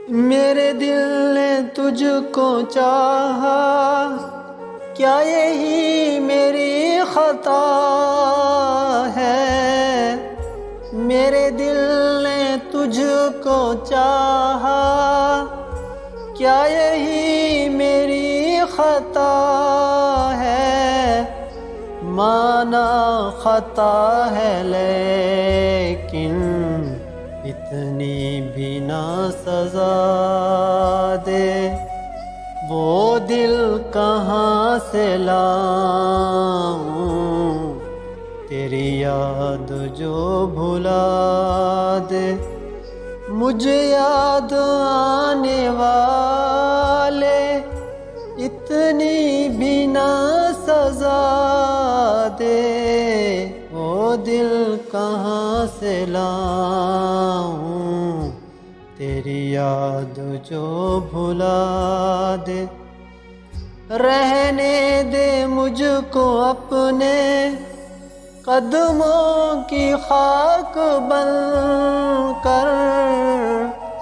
मेरे दिल ने तुझको चाहा, क्या यही मेरी खता है। मेरे दिल ने तुझको चाहा, क्या यही मेरी खता है। माना खता है लेकिन इतनी भी ना सजा दे। वो दिल कहाँ से लाऊं, तेरी याद जो भुला दे। मुझे याद आने वाले इतनी भी ना सजा दे। वो दिल कहाँ से लाऊं, तेरी याद जो भुला दे। रहने दे मुझको अपने कदमों की खाक बन कर।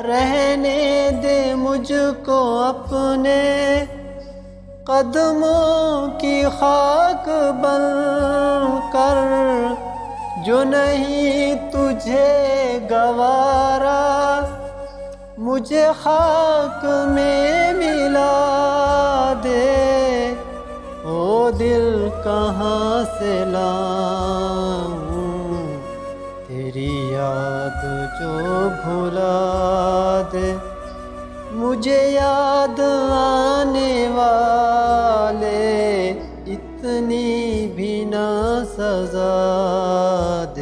रहने दे मुझको अपने कदमों की खाक बन कर। जो नहीं तुझे गवारा मुझे खाक में मिला दे। ओ दिल कहाँ से लाऊं, तेरी याद जो भुला दे। मुझे याद आने वाले इतनी भी ना सजा दे।